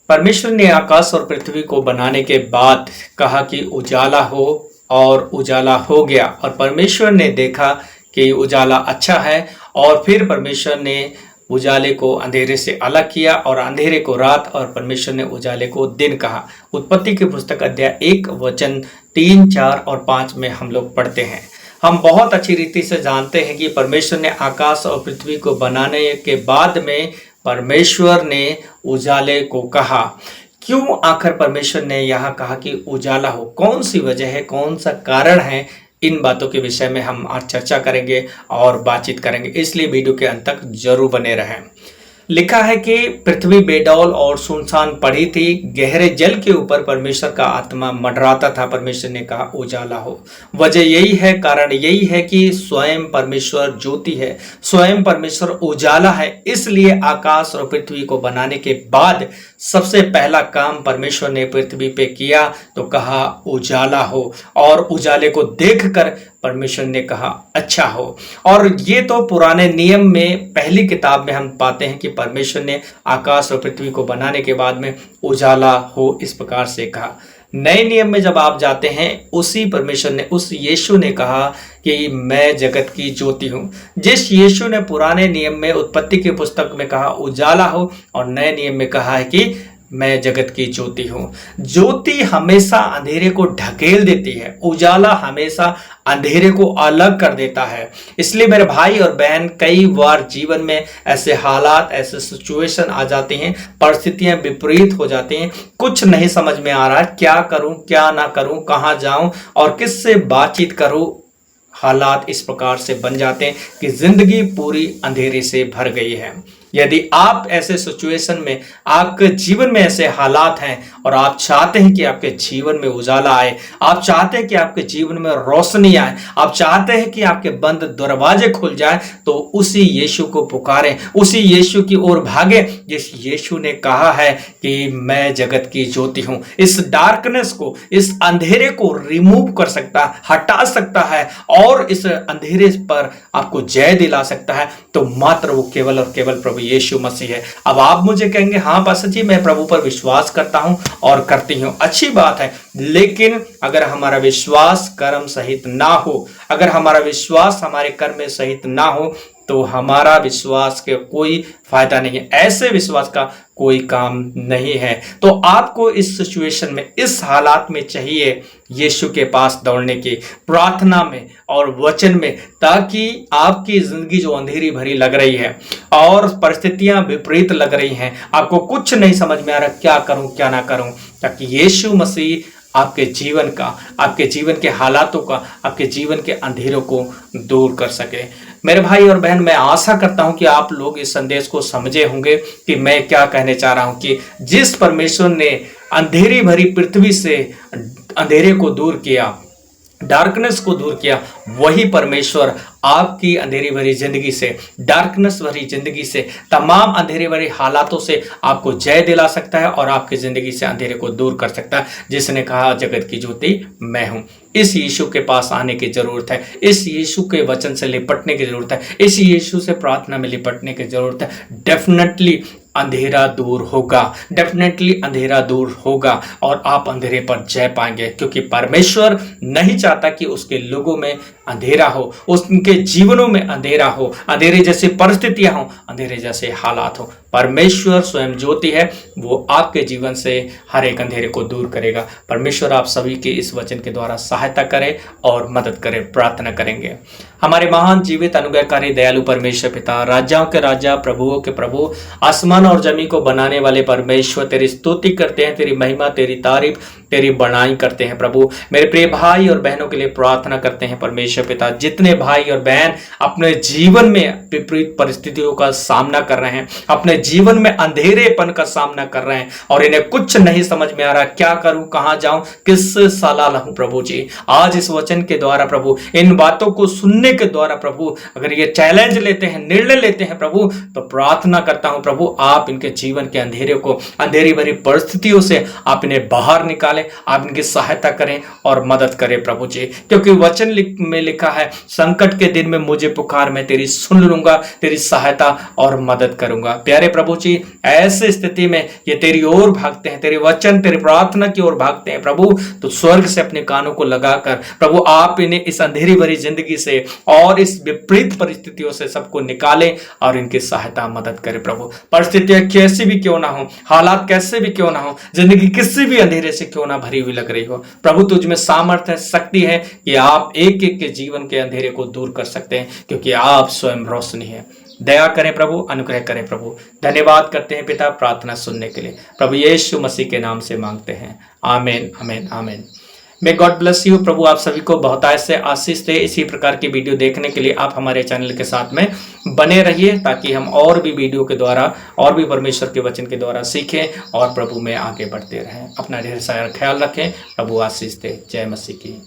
परमेश्वर ने आकाश और पृथ्वी को बनाने के बाद कहा कि उजाला हो, और उजाला हो गया। और परमेश्वर ने देखा कि उजाला अच्छा है, और फिर परमेश्वर ने उजाले को अंधेरे से अलग किया और अंधेरे को रात, और परमेश्वर ने उजाले को दिन कहा। उत्पत्ति की पुस्तक अध्याय 1 वचन 3, 4 और 5 में हम लोग पढ़ते हैं। हम बहुत अच्छी रीति से जानते हैं कि परमेश्वर ने आकाश और पृथ्वी को बनाने के बाद में परमेश्वर ने उजाले को कहा। क्यों आखिर परमेश्वर ने यहाँ कहा कि उजाला हो? कौन सी वजह है, कौन सा कारण है? इन बातों के विषय में हम आज चर्चा करेंगे और बातचीत करेंगे, इसलिए वीडियो के अंत तक जरूर बने रहें। लिखा है कि पृथ्वी बेडौल और सुनसान पड़ी थी, गहरे जल के ऊपर परमेश्वर का आत्मा मंडराता था। परमेश्वर ने कहा उजाला हो। वजह यही है, कारण यही है कि स्वयं परमेश्वर ज्योति है, स्वयं परमेश्वर उजाला है। इसलिए आकाश और पृथ्वी को बनाने के बाद सबसे पहला काम परमेश्वर ने पृथ्वी पे किया तो कहा उजाला हो, और उजाले को देखकर परमेश्वर ने कहा अच्छा हो। और ये तो पुराने नियम में पहली किताब में हम पाते हैं कि परमेश्वर ने आकाश और पृथ्वी को बनाने के बाद में उजाला हो इस प्रकार से कहा। नए नियम में जब आप जाते हैं, उसी परमेश्वर ने, उस यीशु ने कहा कि मैं जगत की ज्योति हूं। जिस यीशु ने पुराने नियम में उत्पत्ति की पुस्तक में कहा उजाला हो, और नए नियम में कहा है कि मैं जगत की ज्योति हूं। ज्योति हमेशा अंधेरे को ढकेल देती है, उजाला हमेशा अंधेरे को अलग कर देता है। इसलिए मेरे भाई और बहन, कई बार जीवन में ऐसे हालात, ऐसे सिचुएशन आ जाते हैं, परिस्थितियां विपरीत हो जाती हैं, कुछ नहीं समझ में आ रहा है, क्या करूं क्या ना करूं, कहां जाऊं और किससे बातचीत करूं। हालात इस प्रकार से बन जाते हैं कि जिंदगी पूरी अंधेरे से भर गई है। यदि आप ऐसे सिचुएशन में, आपके जीवन में ऐसे हालात हैं और आप चाहते हैं कि आपके जीवन में उजाला आए, आप चाहते हैं कि आपके जीवन में रोशनी आए, आप चाहते हैं कि आपके बंद दरवाजे खुल जाए, तो उसी यीशु को पुकारें, उसी यीशु की ओर भागे जिस यीशु ने कहा है कि मैं जगत की ज्योति हूं। इस डार्कनेस को, इस अंधेरे को रिमूव कर सकता है, हटा सकता है, और इस अंधेरे पर आपको जय दिला सकता है, तो मात्र वो केवल और केवल प्रभु यीशु मसीह है। अब आप मुझे कहेंगे हाँ पास्टर जी, मैं प्रभु पर विश्वास करता हूं और करती हूं, अच्छी बात है, लेकिन अगर हमारा विश्वास कर्म सहित ना हो, अगर हमारा विश्वास हमारे कर्म में सहित ना हो, तो हमारा विश्वास के कोई फायदा नहीं है, ऐसे विश्वास का कोई काम नहीं है। तो आपको इस सिचुएशन में, इस हालात में चाहिए यीशु के पास दौड़ने की, प्रार्थना में और वचन में, ताकि आपकी जिंदगी जो अंधेरी भरी लग रही है और परिस्थितियां विपरीत लग रही हैं, आपको कुछ नहीं समझ में आ रहा क्या करूं क्या ना करूं, ताकि यीशु मसीह आपके जीवन का, आपके जीवन के हालातों का, आपके जीवन के अंधेरों को दूर कर सके। मेरे भाई और बहन, मैं आशा करता हूं कि आप लोग इस संदेश को समझे होंगे कि मैं क्या कहने चाह रहा हूं, कि जिस परमेश्वर ने अंधेरी भरी पृथ्वी से अंधेरे को दूर किया, डार्कनेस को दूर किया, वही परमेश्वर आपकी अंधेरी भरी जिंदगी से, डार्कनेस भरी जिंदगी से, तमाम अंधेरी भरी हालातों से आपको जय दिला सकता है और आपकी जिंदगी से अंधेरे को दूर कर सकता है। जिसने कहा जगत की ज्योति मैं हूं। इस यीशु के पास आने की जरूरत है, इस यीशु के वचन से लिपटने की जरूरत है, इस यीशु से प्रार्थना में लिपटने की जरूरत है। डेफिनेटली अंधेरा दूर होगा, डेफिनेटली अंधेरा दूर होगा, और आप अंधेरे पर जय पाएंगे, क्योंकि परमेश्वर नहीं चाहता कि उसके लोगों में अंधेरा हो, उनके जीवनों में अंधेरा हो, अंधेरे जैसी परिस्थितियां हो, अंधेरे जैसे हालात हो। परमेश्वर स्वयं ज्योति है, वो आपके जीवन से हर एक अंधेरे को दूर करेगा। परमेश्वर आप सभी की इस वचन के द्वारा सहायता करे और मदद करे। प्रार्थना करेंगे। हमारे महान जीवित अनुग्रहकारी दयालु परमेश्वर पिता, राजाओं के राजा, प्रभुओं के प्रभु, आसमान और जमीन को बनाने वाले परमेश्वर, तेरी स्तुति करते हैं, तेरी महिमा, तेरी तारीफ, तेरी बड़ाई करते हैं। प्रभु, मेरे प्रिय भाई और बहनों के लिए प्रार्थना करते हैं परमेश्वर पिता, जितने भाई और बहन अपने जीवन में विपरीत परिस्थितियों का सामना कर रहे हैं, अपने जीवन में अंधेरेपन का सामना कर रहे हैं और इन्हें कुछ नहीं समझ में आ रहा, क्या करूं, कहां जाऊं, किससे सलाह लूं। प्रभु जी, आज इस वचन के द्वारा प्रभु, इन बातों को सुनने के द्वारा प्रभु, अगर ये चैलेंज लेते हैं, निर्णय लेते हैं प्रभु, तो प्रार्थना करता हूं प्रभु, आप इनके जीवन के अंधेरे को, अंधेरी भरी परिस्थितियों से आप इन्हें बाहर निकालें, आप इनकी सहायता करें और मदद करें प्रभु जी, क्योंकि वचन में लिखा है, संकट के दिन में मुझे पुकार, मैं तेरी सुन लूंगा, तेरी सहायता और मदद करूंगा। प्यारे अरे प्रभु जी, ऐसी स्थिति में ये तेरी ओर भागते हैं, तेरे वचन, तेरी प्रार्थना की ओर भागते हैं प्रभु, तो स्वर्ग से अपने कानों को लगाकर प्रभु आप इन्हें इस अंधेरी भरी जिंदगी से और इस विपरीत परिस्थितियों से सबको निकाले और इनकी सहायता मदद करे प्रभु। परिस्थितियां कैसी भी क्यों ना हो, हालात कैसे भी क्यों ना हो, जिंदगी किसी भी अंधेरे से क्यों ना भरी हुई लग रही हो प्रभु, तुझ में सामर्थ्य है, शक्ति है कि आप एक एक के जीवन के अंधेरे को दूर कर सकते हैं, क्योंकि आप स्वयं रोशनी है। दया करें प्रभु, अनुग्रह करें प्रभु। धन्यवाद करते हैं पिता प्रार्थना सुनने के लिए, प्रभु यीशु मसीह के नाम से मांगते हैं, आमीन आमीन आमीन। May God bless you. प्रभु आप सभी को बहुतायत से आशीष दे। इसी प्रकार की वीडियो देखने के लिए आप हमारे चैनल के साथ में बने रहिए, ताकि हम और भी वीडियो के द्वारा और भी परमेश्वर के वचन के द्वारा सीखें और प्रभु में आगे बढ़ते रहें। अपना ढेर सारा ख्याल रखें। प्रभु आशीष दे। जय मसीह की।